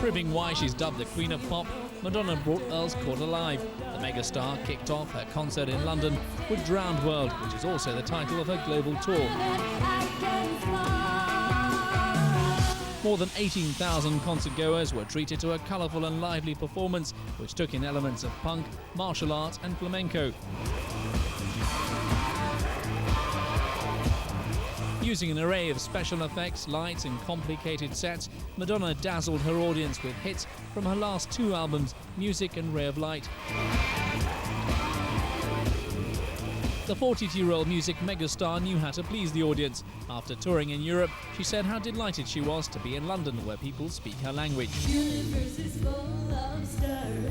Proving why she's dubbed the Queen of Pop, Madonna brought Earl's Court alive. The megastar kicked off her concert in London with Drowned World, which is also the title of her global tour. More than 18,000 concert-goers were treated to a colourful and lively performance, which took in elements of punk, martial arts and flamenco. Using an array of special effects, lights and complicated sets, Madonna dazzled her audience with hits from her last two albums, Music and Ray of Light. The 42-year-old music megastar knew how to please the audience. After touring in Europe, she said how delighted she was to be in London, where people speak her language. Universe is full of stars.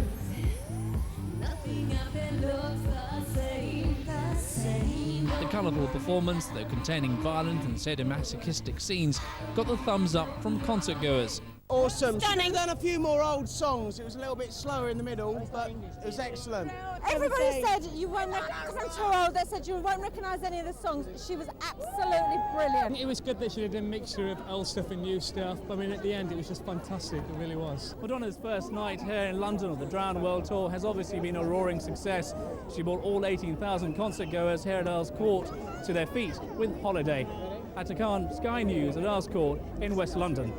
Nothing out there looks the same, the same. The colourful performance, though containing violent and sadomasochistic scenes, got the thumbs up from concert-goers. Awesome. Stunning. Then a few more old songs. It was a little bit slower in the middle, but it was excellent. Everybody said you won't recognise her. They said you won't recognise any of the songs. She was absolutely brilliant. It was good that she did a mixture of old stuff and new stuff. I mean, at the end, it was just fantastic. It really was. Madonna's first night here in London on the Drowned World Tour has obviously been a roaring success. She brought all 18,000 concert-goers here at Earl's Court to their feet with Holiday. Atakan, Sky News at Earl's Court in West London.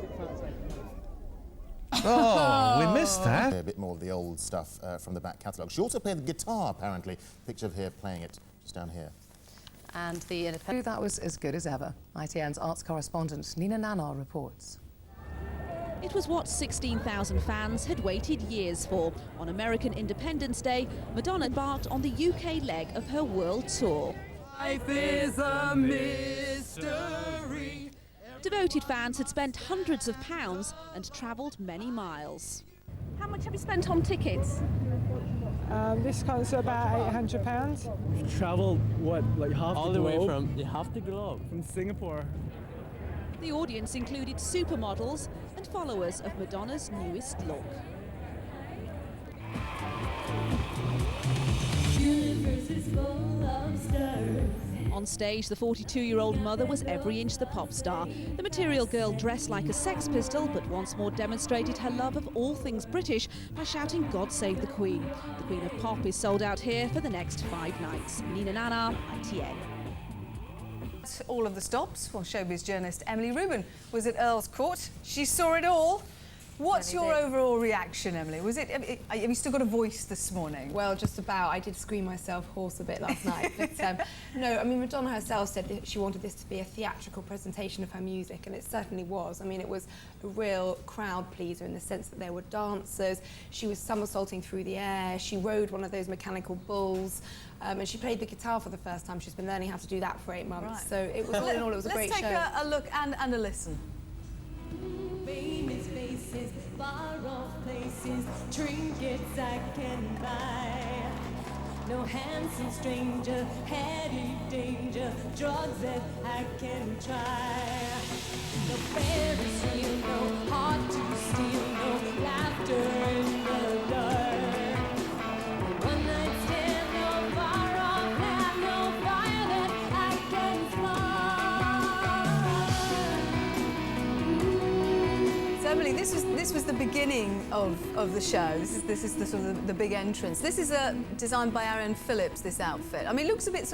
Oh, we missed that. A bit more of the old stuff from the back catalogue. She also played the guitar, apparently. Picture of her playing it just down here. And the Independent... That was as good as ever. ITN's arts correspondent Nina Nanar reports. It was what 16,000 fans had waited years for. On American Independence Day, Madonna embarked on the UK leg of her world tour. Life is a mystery. Devoted fans had spent hundreds of pounds and travelled many miles. How much have you spent on tickets? This concert about £800. We've travelled, what, like half All the the way globe? from half the globe. From Singapore. The audience included supermodels and followers of Madonna's newest look. Universe is full of stars. On stage, the 42-year-old mother was every inch the pop star. The Material Girl dressed like a Sex Pistol, but once more demonstrated her love of all things British by shouting "God Save the Queen." The Queen of Pop is sold out here for the next 5 nights. Nina Nanar, ITN. All of the stops. Well, showbiz journalist Emily Rubin was at Earl's Court. She saw it all. What's your overall reaction, Emily? Was it? Have you still got a voice this morning? Well, just about. I did scream myself hoarse a bit last night. But, no, I mean, Madonna herself said that she wanted this to be a theatrical presentation of her music, and it certainly was. I mean, it was a real crowd pleaser in the sense that there were dancers. She was somersaulting through the air. She rode one of those mechanical bulls. And she played the guitar for the first time. She's been learning how to do that for 8 months. Right. So it was all in all, it was a great show. Let's take a look and a listen. Famous faces, far off places, trinkets I can buy. No handsome stranger, heady danger, drugs that I can try. No Ferris wheel, no heart to steal, no laughter in the dark. One night stand, no far off land, no fire that I can spark. So Emily, this was the beginning of the show. This is the sort of the big entrance. This is designed by Ariane Phillips. This outfit. I mean, it looks a bit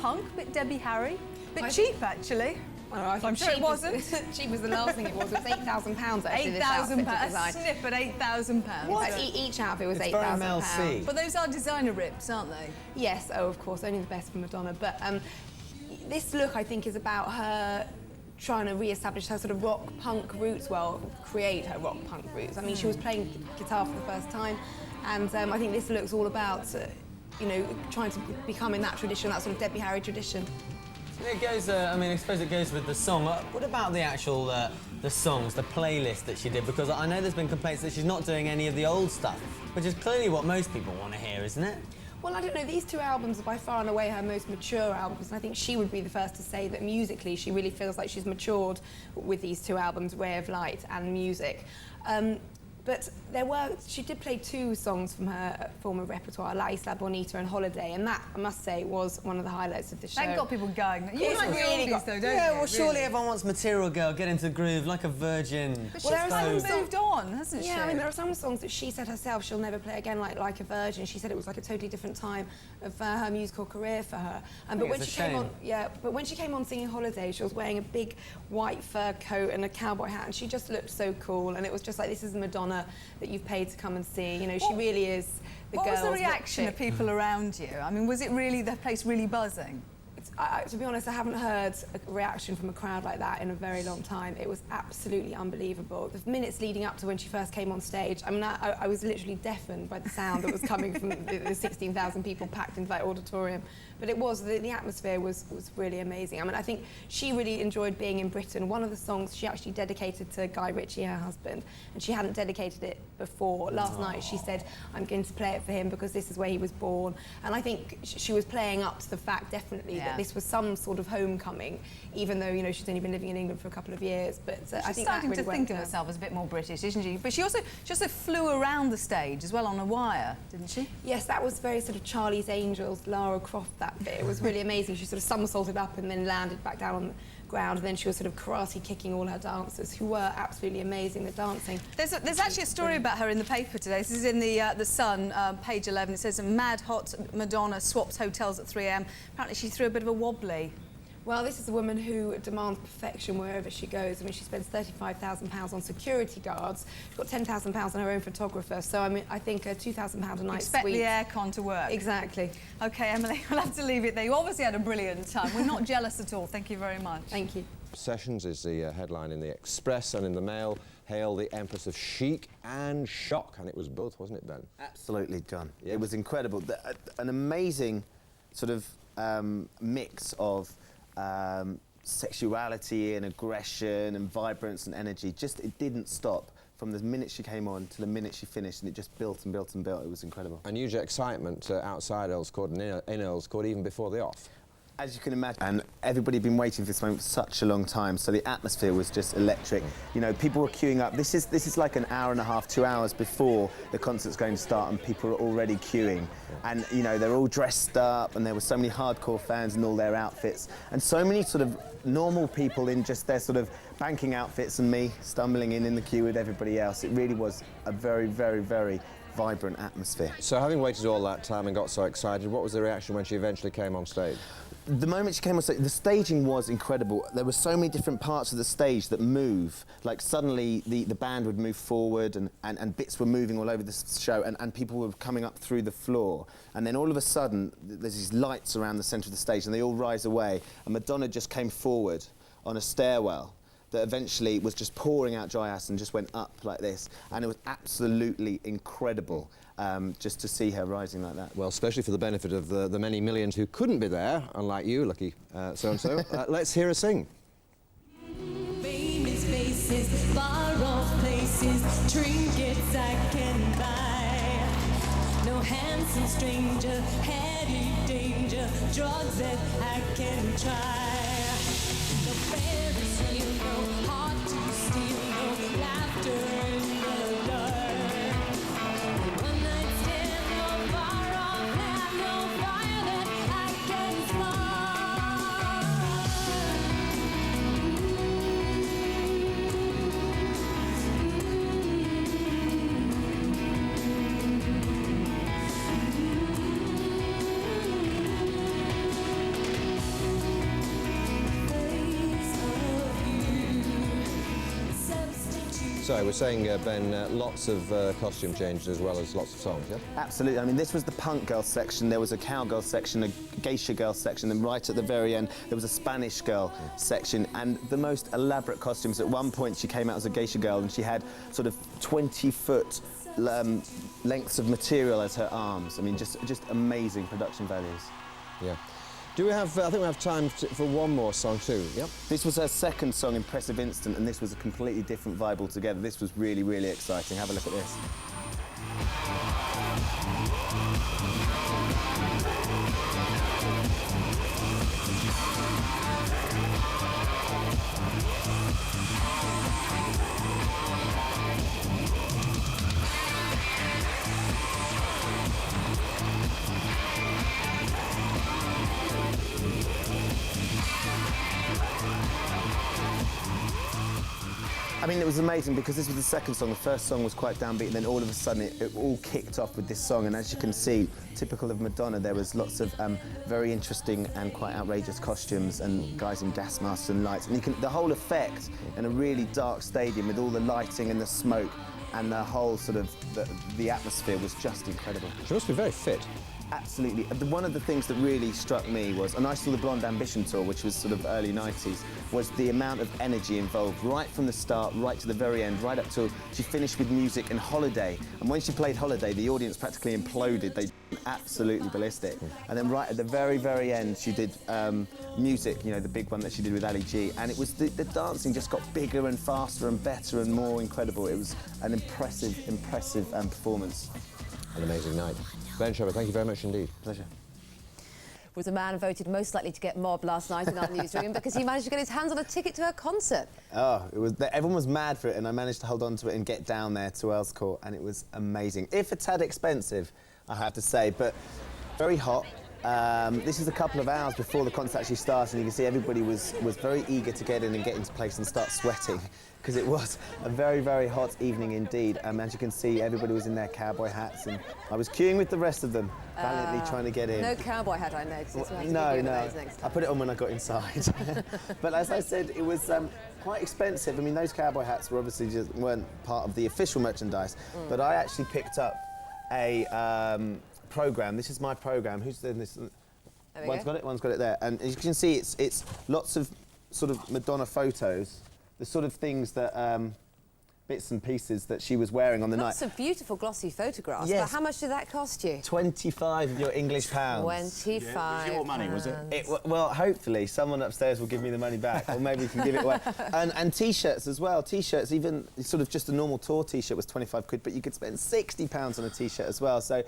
punk, a bit Debbie Harry, a bit cheap actually. I'm sure it wasn't. Cheap was the last thing it was. It was £8,000 actually. £8,000. A snip at £8,000. Each outfit was It's very £8,000. Mel C. But those are designer rips, aren't they? Yes, oh, of course, only the best for Madonna. But this look, I think, is about her trying to re-establish her sort of rock-punk roots, well, create her rock-punk roots. I mean, she was playing guitar for the first time, and I think this look's all about, you know, trying to become in that tradition, that sort of Debbie Harry tradition. It goes, I mean, I suppose it goes with the song. What about the actual, the songs, the playlist that she did? Because I know there's been complaints that she's not doing any of the old stuff, which is clearly what most people want to hear, isn't it? Well, I don't know, these two albums are by far and away her most mature albums, and I think she would be the first to say that musically she really feels like she's matured with these two albums, Ray of Light and Music. But she did play 2 songs from her former repertoire, La Isla Bonita and Holiday, and that, I must say, was one of the highlights of the show. That got people going. You like the really oldies, though, don't you? Yeah, well, surely Really? everyone wants Material Girl, get into the groove, like a virgin. But she's kind of moved on, hasn't she? Yeah, I mean, there are some songs that she said herself she'll never play again, like a virgin. She said it was like a totally different time of her musical career for her. But when she came on, but when she came on singing Holiday, she was wearing a big white fur coat and a cowboy hat, and she just looked so cool. And it was just like, this is the Madonna that you've paid to come and see. You know, she really is the girl. What was the reaction of people around you? I mean, was it really, the place really buzzing? To be honest, I haven't heard a reaction from a crowd like that in a very long time. It was absolutely unbelievable. The minutes leading up to when she first came on stage, I mean, I was literally deafened by the sound that was coming from the 16,000 people packed into that auditorium. But it was, the atmosphere was really amazing. I mean, I think she really enjoyed being in Britain. One of the songs she actually dedicated to Guy Ritchie, her husband, and she hadn't dedicated it before. Last night she said, I'm going to play it for him because this is where he was born. And I think she was playing up to the fact, definitely, that this was some sort of homecoming, even though, you know, she's only been living in England for a couple of years. But I think starting that really to think of herself as a bit more British, isn't she? But she also flew around the stage as well on a wire, didn't she? Yes, that was very sort of Charlie's Angels, Lara Croft, that bit. It was really amazing. She sort of somersaulted up and then landed back down on the ground, and then she was sort of karate kicking all her dancers, who were absolutely amazing, the dancing. There's actually a story about her in the paper today. This is in the Sun, page 11. It says, a mad hot Madonna swaps hotels at 3 a.m. Apparently she threw a bit of a wobbly. Well, this is a woman who demands perfection wherever she goes. I mean, she spends £35,000 on security guards. She's got £10,000 on her own photographer. So, I mean, I think a £2,000 a night Expect suite. the aircon to work. Exactly. OK, Emily, we'll have to leave it there. You obviously had a brilliant time. We're not jealous at all. Thank you very much. Thank you. Sessions is the headline in the Express, and in the Mail, hail the Empress of chic and shock. And it was both, wasn't it, Ben? Absolutely, John. Yeah. It was incredible. An amazing sort of mix of sexuality and aggression and vibrance and energy. Just, it didn't stop from the minute she came on to the minute she finished, and it just built and built and built. It was incredible. And huge excitement outside Earl's Court and in Earl's Court even before the off. As you can imagine, and everybody had been waiting for this moment for such a long time, so the atmosphere was just electric. You know, people were queuing up. This is like an hour and a half, 2 hours before the concert's going to start, and people are already queuing. And, you know, they're all dressed up, and there were so many hardcore fans in all their outfits, and so many sort of normal people in just their sort of banking outfits, and me stumbling in the queue with everybody else. It really was a very, very, very vibrant atmosphere. So having waited all that time and got so excited, what was the reaction when she eventually came on stage? The moment she came on stage, the staging was incredible. There were so many different parts of the stage that move. Like suddenly the band would move forward and bits were moving all over the show, and people were coming up through the floor. And then all of a sudden, there's these lights around the centre of the stage, and they all rise away. And Madonna just came forward on a stairwell that eventually was just pouring out dry ice and just went up like this. And it was absolutely incredible. Just to see her rising like that. Well, especially for the benefit of the many millions who couldn't be there, unlike you, lucky so-and-so. Let's hear her sing. Famous faces, far-off places, trinkets I can buy. No handsome stranger, heady danger, drugs that I can try. No Ferris wheel, no heart to steal, no laughter in the dark. So we're saying, Ben, lots of costume changes as well as lots of songs, yeah? Absolutely. I mean, this was the punk girl section, there was a cowgirl section, a geisha girl section, and right at the very end there was a Spanish girl section, and the most elaborate costumes. At one point she came out as a geisha girl and she had sort of 20-foot lengths of material as her arms. I mean, just amazing production values. Yeah. Do we have, I think we have time for one more song too, yep? This was her second song, Impressive Instant, and this was a completely different vibe altogether. This was really, really exciting. Have a look at this. mean, it was amazing because this was the second song. The first song was quite downbeat, and then all of a sudden it all kicked off with this song. And as you can see, typical of Madonna, there was lots of very interesting and quite outrageous costumes and guys in gas masks and lights. And the whole effect in a really dark stadium with all the lighting and the smoke and the whole sort of the atmosphere was just incredible. She must be very fit. Absolutely. One of the things that really struck me was, and I saw the Blonde Ambition tour, which was sort of early 90s, was the amount of energy involved right from the start, right to the very end, right up till she finished with music and Holiday. And when she played Holiday, the audience practically imploded. They absolutely ballistic. And then right at the very, very end, she did Music, you know, the big one that she did with Ali G. And it was the dancing just got bigger and faster and better and more incredible. It was an impressive performance. An amazing night. Ben Trevor, thank you very much indeed. Pleasure. Was the man voted most likely to get mobbed last night in our newsroom because he managed to get his hands on a ticket to her concert. Oh, everyone was mad for it, and I managed to hold on to it and get down there to Earls Court, and it was amazing. If a tad expensive, I have to say, but very hot. This is a couple of hours before the concert actually starts, and you can see everybody was very eager to get in and get into place and start sweating, because it was a very, very hot evening indeed. As you can see, everybody was in their cowboy hats, and I was queuing with the rest of them, valiantly trying to get in. No cowboy hat, I noticed. Well, no. I put it on when I got inside. But as I said, it was quite expensive. I mean, those cowboy hats were obviously weren't part of the official merchandise, but I actually picked up a program. This is my program. Who's doing this? One's got it, one's got it there. And as you can see, it's lots of sort of Madonna photos, the sort of things that, bits and pieces that she was wearing on the night. Lots of beautiful glossy photographs. Yes. But how much did that cost you? 25 of your English pounds. 25. Yeah, it was your money, was it? Well, hopefully someone upstairs will give me the money back, or maybe we can give it away. And T-shirts as well. T-shirts, even sort of just a normal tour T-shirt was 25 quid, but you could spend £60 on a T-shirt as well. So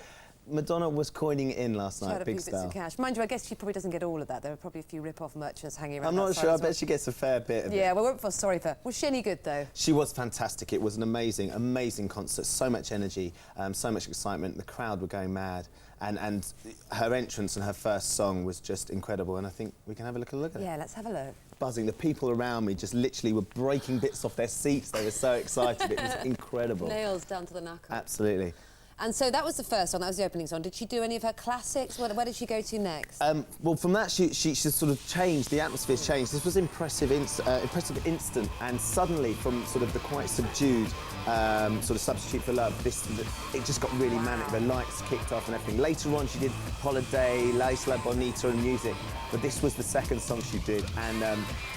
Madonna was coining it in last night, big style. Bits of cash. Mind you, I guess she probably doesn't get all of that. There are probably a few rip-off merchants hanging around. I'm not sure. I bet she gets a fair bit of it. Yeah, well, we won't feel sorry for her. Was she any good, though? She was fantastic. It was an amazing, amazing concert. So much energy, so much excitement. The crowd were going mad. And her entrance and her first song was just incredible. And I think we can have a look at it. Yeah, let's have a look. Buzzing. The people around me just literally were breaking bits off their seats. They were so excited. It was incredible. Nails down to the knuckle. Absolutely. And so that was the first song, that was the opening song. Did she do any of her classics? Where did she go to next? Well, from that, she sort of changed, the atmosphere's changed. This was impressive instant, and suddenly from sort of the quite subdued sort of Substitute for Love, it just got really manic. The lights kicked off and everything. Later on, she did Holiday, La Isla Bonita and Music, but this was the second song she did, and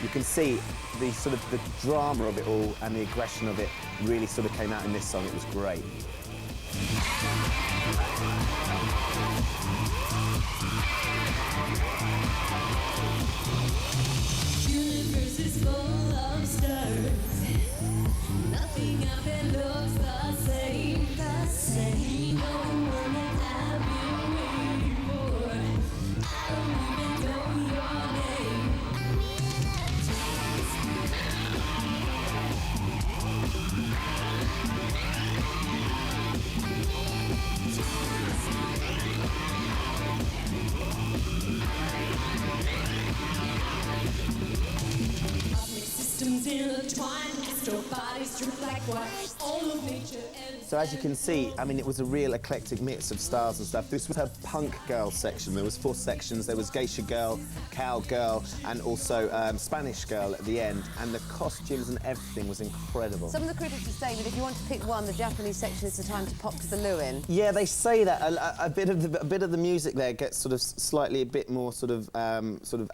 you can see the sort of the drama of it all and the aggression of it really sort of came out in this song. It was great. Universe is full of stars. Nothing out there looks the same. No one that I've been waiting for. I don't even know your name. Systems intertwined, astral bodies stripped like white. All of nature and So as you can see, I mean, it was a real eclectic mix of styles and stuff. This was her punk girl section. There was 4 sections. There was geisha girl, cowgirl, and also Spanish girl at the end. And the costumes and everything was incredible. Some of the critics are saying that if you want to pick one, the Japanese section is the time to pop to the loo in. Yeah, they say that. A bit of the music there gets sort of slightly a bit more sort of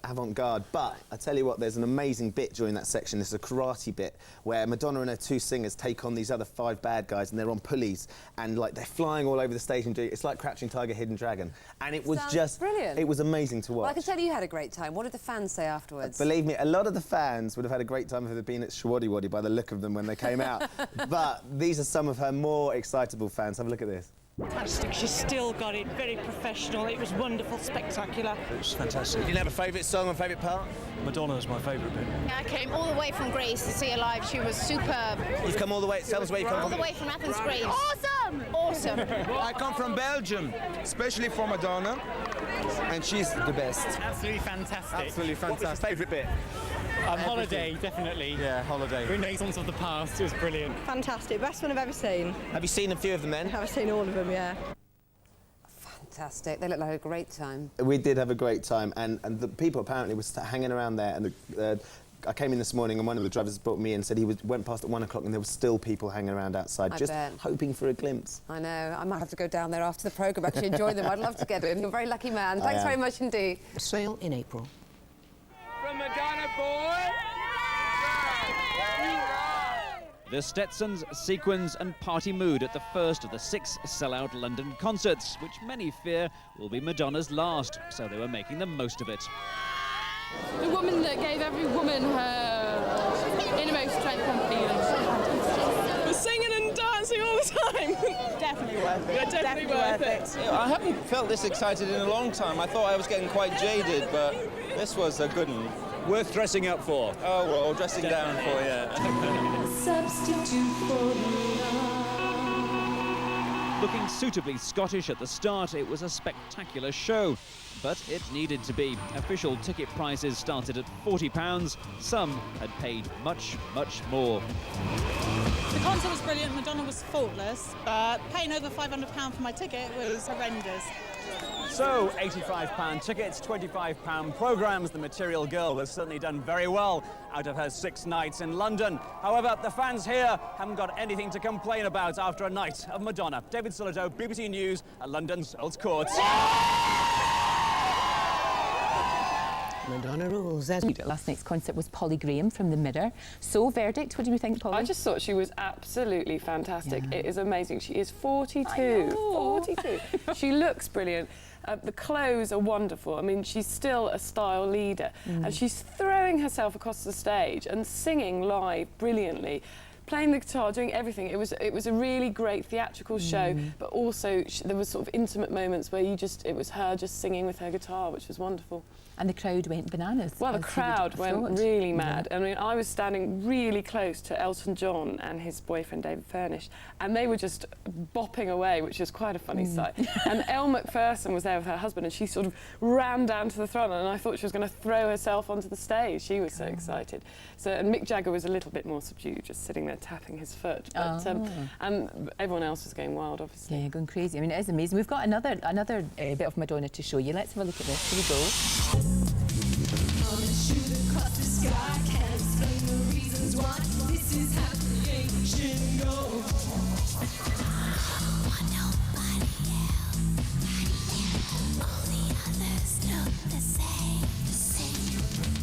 avant-garde. But I tell you what, there's an amazing bit during that section. There's a karate bit where Madonna and her 2 singers take on these other 5 bad guys, and they're on pulleys, and like they're flying all over the stage and doing. It's like Crouching Tiger, Hidden Dragon, and it was just brilliant. It was amazing to watch. Well, I can tell you had a great time. What did the fans say afterwards? Believe me, a lot of the fans would have had a great time if they'd been at Shwaddy Waddy by the look of them when they came out. But these are some of her more excitable fans. Have a look at this. Fantastic. She still got it. Very professional. It was wonderful, spectacular. It was fantastic. Did you have a favourite song or favourite part? Madonna was my favourite bit. I came all the way from Greece to see her live. She was superb. You've come all the way. Tell us where you come All from. the way from Athens, Greece. Awesome! Awesome. I come from Belgium, especially for Madonna, and she's the best. Absolutely fantastic. Absolutely fantastic. What was your favourite bit? Holiday, definitely. Yeah, Holiday. Renaissance of the past. It was brilliant. Fantastic. Best one I've ever seen. Have you seen a few of the men? I've seen all of them, yeah. Fantastic. They look like a great time. We did have a great time, and the people apparently were hanging around there, and I came in this morning and one of the drivers brought me in and said he went past at 1 o'clock and there were still people hanging around outside, I just bet. hoping for a glimpse. I know. I might have to go down there after the programme, actually enjoy them. I'd love to get in. You're a very lucky man. Thanks very much indeed. Sale in April. From Madonna, boy! The Stetsons, sequins and party mood at the first of the 6 sell-out London concerts, which many fear will be Madonna's last, so they were making the most of it. The woman that gave every woman her innermost strength and feeling. We're singing and dancing all the time. Definitely worth it. Yeah, definitely worth it. Yeah, I haven't felt this excited in a long time. I thought I was getting quite jaded, but this was a good one. Worth dressing up for. Oh, well, dressing down for, yeah. Substitute for Looking suitably Scottish at the start, it was a spectacular show. But it needed to be. Official ticket prices started at £40. Some had paid much, much more. The concert was brilliant. Madonna was faultless. Paying over £500 for my ticket was horrendous. So, £85 tickets, £25 programmes. The Material Girl has certainly done very well out of her 6 nights in London. However, the fans here haven't got anything to complain about after a night of Madonna. David Sillito, BBC News at London's Earls Court. Madonna rules. Last night's concert was Polly Graham from The Mirror. So, verdict, what do you think, Polly? I just thought she was absolutely fantastic. Yeah. It is amazing. She is 42. 42. She looks brilliant. The clothes are wonderful. I mean, she's still a style leader. And she's throwing herself across the stage and singing live brilliantly. Playing the guitar, doing everything. It was a really great theatrical show, but also there was sort of intimate moments where it was her just singing with her guitar, which was wonderful. And the crowd went bananas. Well, the crowd went really mad. I mean, I was standing really close to Elton John and his boyfriend, David Furnish, and they were just bopping away, which was quite a funny sight. And Elle Macpherson was there with her husband, and she sort of ran down to the front, and I thought she was going to throw herself onto the stage. She was so excited. So, and Mick Jagger was a little bit more subdued, just sitting there tapping his foot. But, and everyone else was going wild, obviously. Yeah, going crazy. I mean, it is amazing. We've got another bit of Madonna to show you. Let's have a look at this. Here we go.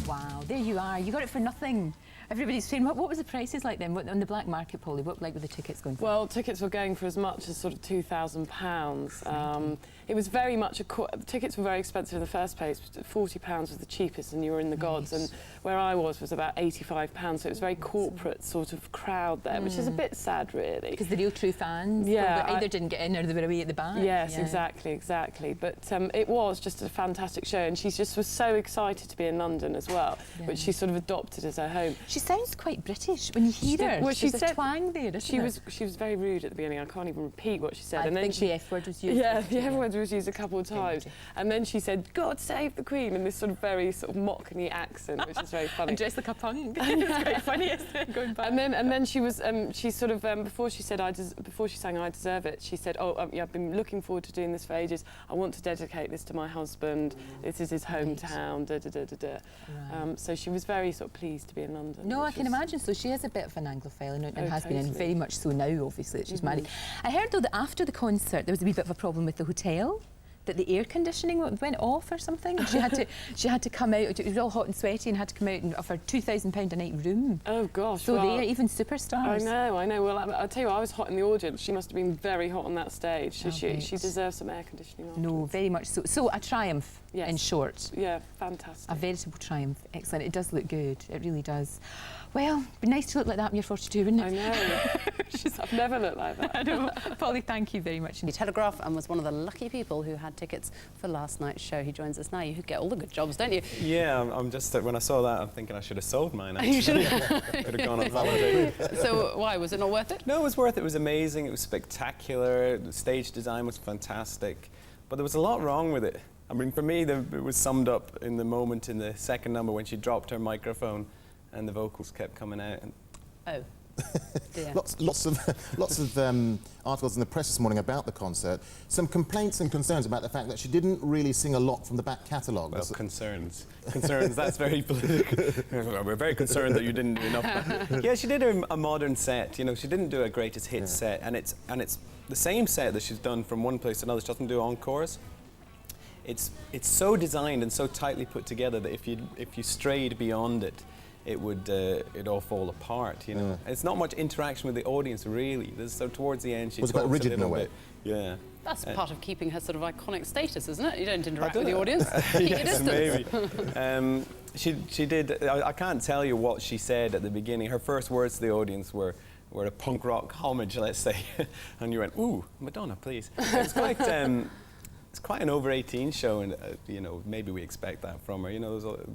Wow, there you are. You got it for nothing. Everybody's saying, what was the prices like then? On the black market, Polly, what were the tickets going for? Well, tickets were going for as much as sort of £2,000. It was very much tickets were very expensive in the first place. £40 was the cheapest and you were in the gods, and where I was about £85, so it was a very corporate sort of crowd there, which is a bit sad, really. Because the real true fans either didn't get in or they were away at the back. Yes, exactly. But it was just a fantastic show, and she just was so excited to be in London as well, which she sort of adopted as her home. She sounds quite British when you hear her. Well, she said a twang there, she was very rude at the beginning. I can't even repeat what she said. I think the F word was used. Yeah, the F word was used a couple of times. And then she said, "God save the Queen," in this sort of very sort of mockney accent, which is very funny. And dressed like a punk. It's quite funny, isn't it? Going back. And then she was she sort of before she sang "I Deserve It," she said, I've been looking forward to doing this for ages. I want to dedicate this to my husband. This is his hometown. Right. So she was very sort of pleased to be in London. No, I can imagine. So she is a bit of an Anglophile and has been, and very much so now, obviously, that she's married. I heard though that after the concert there was a wee bit of a problem with the hotel, that the air conditioning went off or something. She had to come out. It was all hot and sweaty, and had to come out and offer £2,000 a night room. Oh gosh! So they're even superstars. I know. Well, I'll tell you, I was hot in the audience. She must have been very hot on that stage. So she deserves some air conditioning. Afterwards. No, very much so. So a triumph. Yes. In short. Yeah, fantastic. A veritable triumph. Excellent. It does look good. It really does. Well, it'd be nice to look like that when you're 42, wouldn't it? I know. I've never looked like that. I know. Polly, thank you very much. He Telegraph and was one of the lucky people who had tickets for last night's show. He joins us now. You get all the good jobs, don't you? Yeah, I'm just, when I saw that, I'm thinking I should have sold mine, actually. You should have. Could have gone on holiday. So why? Was it not worth it? No, it was worth it. It was amazing. It was spectacular. The stage design was fantastic. But there was a lot wrong with it. I mean, for me, it was summed up in the moment in the second number when she dropped her microphone and the vocals kept coming out. And Oh. Dear. Lots of articles in the press this morning about the concert. Some complaints and concerns about the fact that she didn't really sing a lot from the back catalogue. Well, concerns, that's very political. We're very concerned that you didn't do enough. Yeah, she did a modern set. You know, she didn't do a greatest hits set, and it's the same set that she's done from one place to another. She doesn't do encores. It's so designed and so tightly put together that if you strayed beyond it, it would it all fall apart, you know. It's not much interaction with the audience, really. So towards the end, she was quite rigid in a way. Yeah. That's part of keeping her sort of iconic status, isn't it? You don't interact with the audience. Keep your distance. Maybe. She did. I can't tell you what she said at the beginning. Her first words to the audience were a punk rock homage, let's say, and you went, "Ooh, Madonna, please." It's quite an over 18 show, and you know, maybe we expect that from her. You know, there's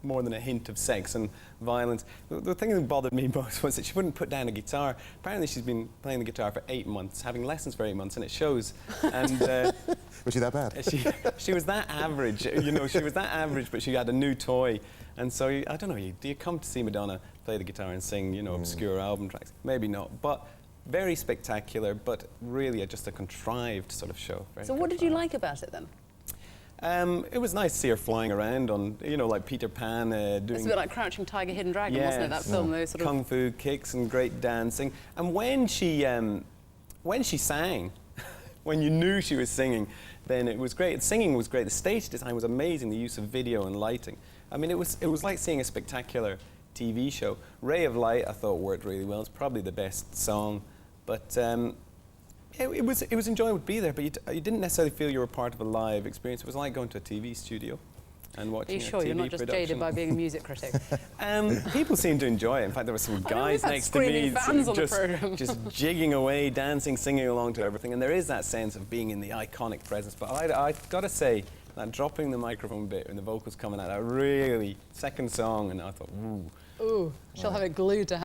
more than a hint of sex and violence. The thing that bothered me most was that she wouldn't put down a guitar. Apparently she's been playing the guitar for 8 months, having lessons for 8 months, and it shows. And was she that bad? She was that average, you know, she was that average, but she had a new toy. And so, I don't know, do you come to see Madonna play the guitar and sing, you know, obscure album tracks? Maybe not, but very spectacular, but really just a contrived sort of show. So what did you like about it then? It was nice to see her flying around on, you know, like Peter Pan doing... It's a bit like Crouching Tiger, Hidden Dragon, wasn't it, that film? Those sort of Kung fu kicks and great dancing. And when she sang, when you knew she was singing, then it was great. Singing was great. The stage design was amazing, the use of video and lighting. I mean, it was like seeing a spectacular TV show. Ray of Light, I thought, worked really well. It's probably the best song. But... it was enjoyable to be there, but you didn't necessarily feel you were part of a live experience. It was like going to a TV studio and watching a TV production. Are you sure you're not just jaded by being a music critic? People seemed to enjoy it. In fact, there were some guys next to me just jigging away, dancing, singing along to everything. And there is that sense of being in the iconic presence. But I got to say, that dropping the microphone bit and the vocals coming out, that really, second song, and I thought, ooh. Ooh, she'll have it glued to her.